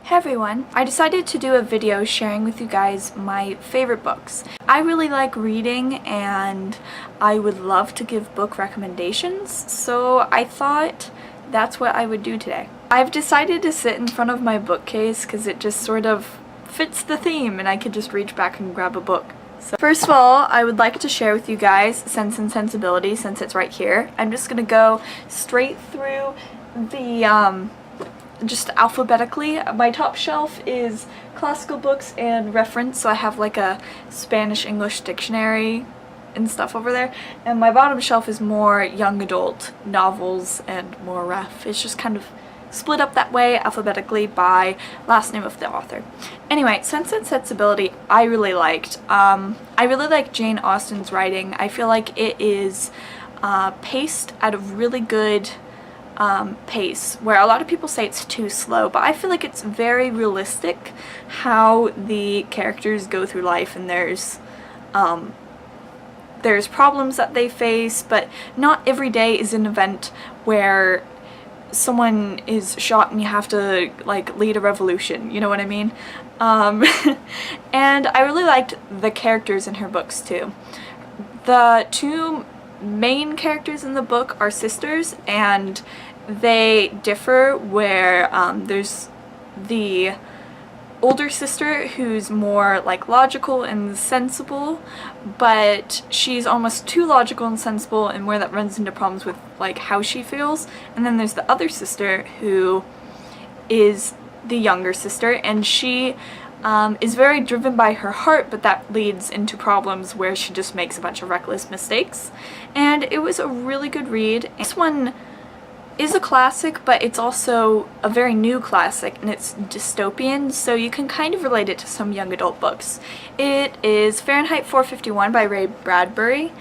Hey everyone, I decided to do a video sharing with you guys my favorite books. I really like reading and I would love to give book recommendations, so I thought that's what I would do today. I've decided to sit in front of my bookcase because it just sort of fits the theme and I could just reach back and grab a book. So first of all, I would like to share with you guys Sense and Sensibility since it's right here. I'm just gonna go straight through the just alphabetically. My top shelf is classical books and reference, so I have like a Spanish-English dictionary and stuff over there, and my bottom shelf is more young adult novels and more ref. It's just kind of split up that way alphabetically by last name of the author. Anyway, Sense and Sensibility I really liked. I really like Jane Austen's writing. I feel like it is paced at a really good pace, where a lot of people say it's too slow, but I feel like it's very realistic how the characters go through life, and there's problems that they face, but not every day is an event where someone is shot and you have to like lead a revolution, you know what I mean? And I really liked the characters in her books too. The two main characters in the book are sisters, and they differ where there's the older sister who's more like logical and sensible, but she's almost too logical and sensible, and where that runs into problems with like how she feels. And then there's the other sister who is the younger sister, and she is very driven by her heart, but that leads into problems where she just makes a bunch of reckless mistakes. And it was a really good read. This one is a classic, but it's also a very new classic, and it's dystopian, so you can kind of relate it to some young adult books. It is Fahrenheit 451 by Ray Bradbury,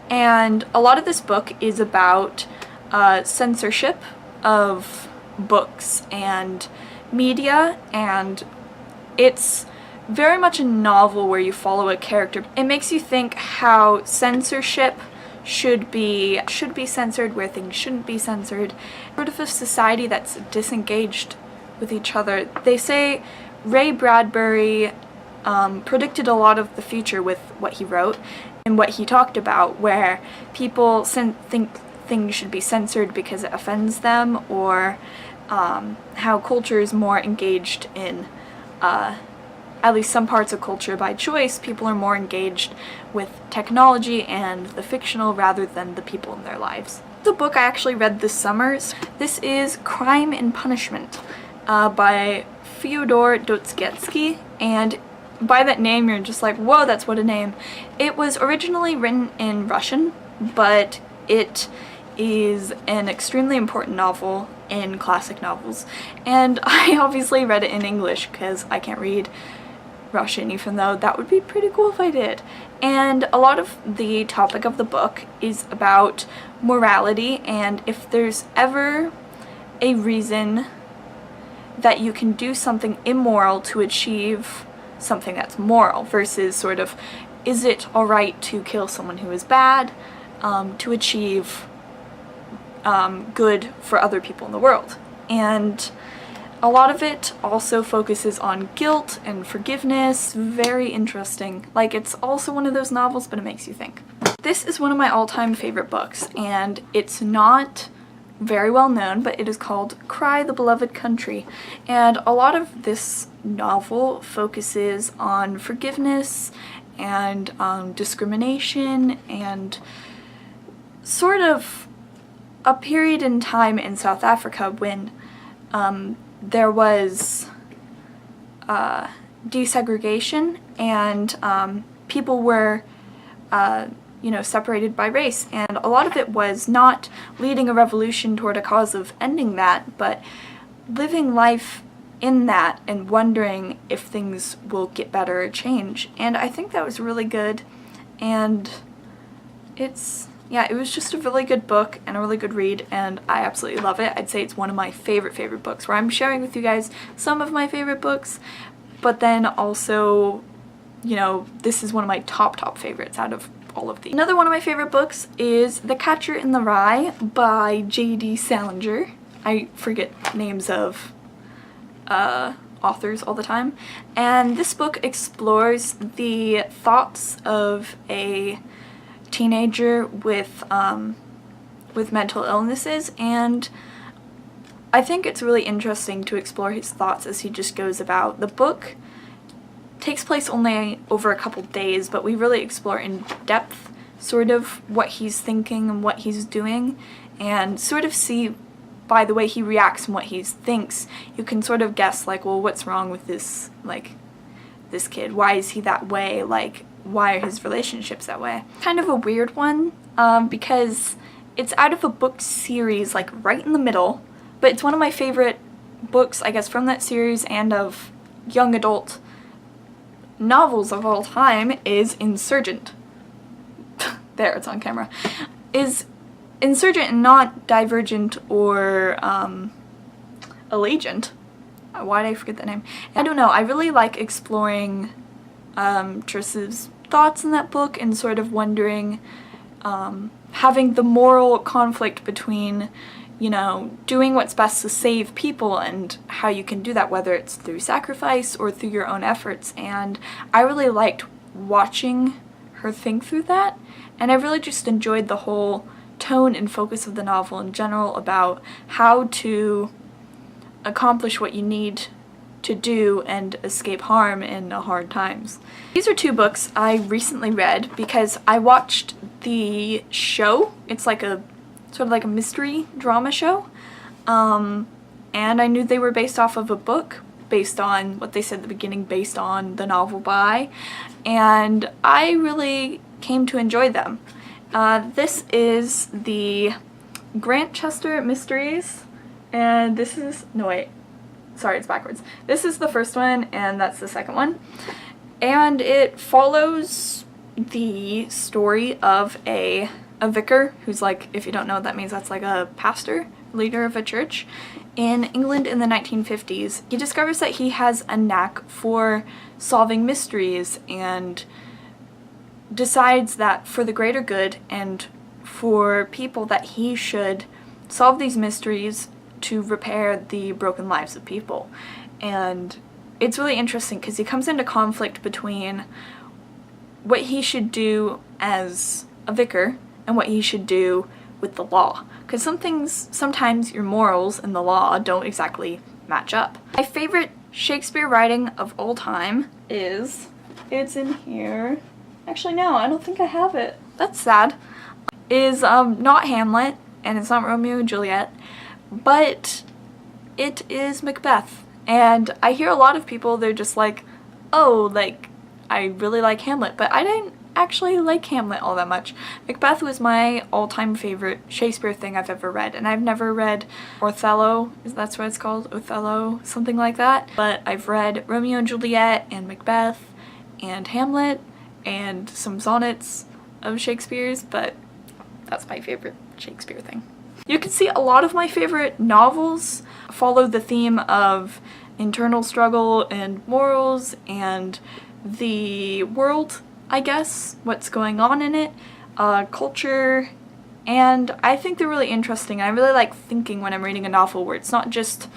and a lot of this book is about censorship of books and media, and it's very much a novel where you follow a character. It makes you think how censorship should be censored, where things shouldn't be censored. Sort of a society that's disengaged with each other. They say Ray Bradbury predicted a lot of the future with what he wrote and what he talked about, where people think things should be censored because it offends them, or how culture is more engaged in at least some parts of culture by choice. People are more engaged with technology and the fictional rather than the people in their lives. The book I actually read this summer. This is Crime and Punishment by Fyodor Dostoevsky, and by that name you're just like, whoa, that's what a name. It was originally written in Russian, but it is an extremely important novel in classic novels, and I obviously read it in English because I can't read Russian, even though that would be pretty cool if I did. And a lot of the topic of the book is about morality, and if there's ever a reason that you can do something immoral to achieve something that's moral, versus sort of, is it alright to kill someone who is bad to achieve good for other people in the world. And a lot of it also focuses on guilt and forgiveness. Very interesting. Like, it's also one of those novels, but it makes you think. This is one of my all-time favorite books, and it's not very well known, but it is called Cry, the Beloved Country. And a lot of this novel focuses on forgiveness and discrimination and sort of a period in time in South Africa when there was desegregation, and people were separated by race, and a lot of it was not leading a revolution toward a cause of ending that, but living life in that and wondering if things will get better or change. And I think that was really good, and it was just a really good book and a really good read, and I absolutely love it. I'd say it's one of my favorite books, where I'm sharing with you guys some of my favorite books, but then also, this is one of my top favorites out of all of these. Another one of my favorite books is The Catcher in the Rye by J.D. Salinger. I forget names of authors all the time, and this book explores the thoughts of a teenager with mental illnesses, and I think it's really interesting to explore his thoughts as he just goes about. The book takes place only over a couple days, but we really explore in depth sort of what he's thinking and what he's doing, and sort of see by the way he reacts and what he thinks, you can sort of guess, like, well, what's wrong with this, like, this kid? Why is he that way? Like, why are his relationships that way? Kind of a weird one, because it's out of a book series, like, right in the middle, but it's one of my favorite books, I guess, from that series and of young adult novels of all time is Insurgent. There, it's on camera. Is Insurgent and not Divergent or Allegiant. Why did I forget that name? I don't know, I really like exploring Triss's thoughts in that book and sort of wondering, having the moral conflict between, you know, doing what's best to save people and how you can do that, whether it's through sacrifice or through your own efforts. And I really liked watching her think through that, and I really just enjoyed the whole tone and focus of the novel in general about how to accomplish what you need to do and escape harm in hard times. These are two books I recently read because I watched the show. It's like a sort of like a mystery drama show, and I knew they were based off of a book based on what they said at the beginning, based on the novel by, and I really came to enjoy them. This is the Grantchester Mysteries, and this is, no wait, sorry, it's backwards. This is the first one, and that's the second one. And it follows the story of a vicar, who's like, if you don't know what that means, that's like a pastor, leader of a church, in England in the 1950s. He discovers that he has a knack for solving mysteries and decides that for the greater good and for people that he should solve these mysteries to repair the broken lives of people. And it's really interesting because he comes into conflict between what he should do as a vicar and what he should do with the law. Because sometimes your morals and the law don't exactly match up. My favorite Shakespeare writing of all time is, it's in here. Actually, no, I don't think I have it. That's sad. Is not Hamlet, and it's not Romeo and Juliet, but it is Macbeth. And I hear a lot of people, they're just like, oh, like, I really like Hamlet, but I didn't actually like Hamlet all that much. Macbeth was my all-time favorite Shakespeare thing I've ever read, and I've never read Othello, that's what it's called, Othello, something like that, but I've read Romeo and Juliet and Macbeth and Hamlet and some sonnets of Shakespeare's, but that's my favorite Shakespeare thing. You can see a lot of my favorite novels follow the theme of internal struggle and morals and the world, I guess, what's going on in it, culture, and I think they're really interesting. I really like thinking when I'm reading a novel where it's not just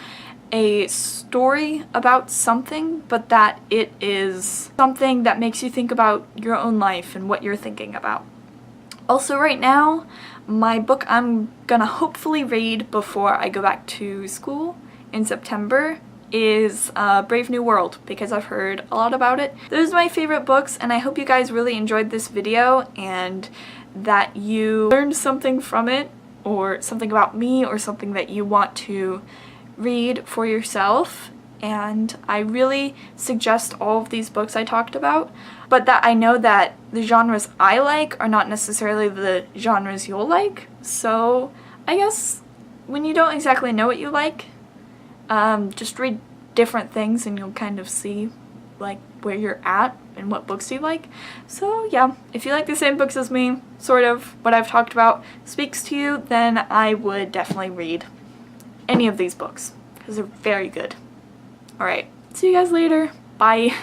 a story about something, but that it is something that makes you think about your own life and what you're thinking about. Also, right now, my book I'm gonna hopefully read before I go back to school in September is Brave New World, because I've heard a lot about it. Those are my favorite books, and I hope you guys really enjoyed this video and that you learned something from it, or something about me, or something that you want to read for yourself. And I really suggest all of these books I talked about, but that I know that the genres I like are not necessarily the genres you'll like. So I guess when you don't exactly know what you like, just read different things and you'll kind of see like where you're at and what books you like. So yeah, if you like the same books as me, sort of what I've talked about speaks to you, then I would definitely read any of these books because they're very good. Alright, see you guys later. Bye.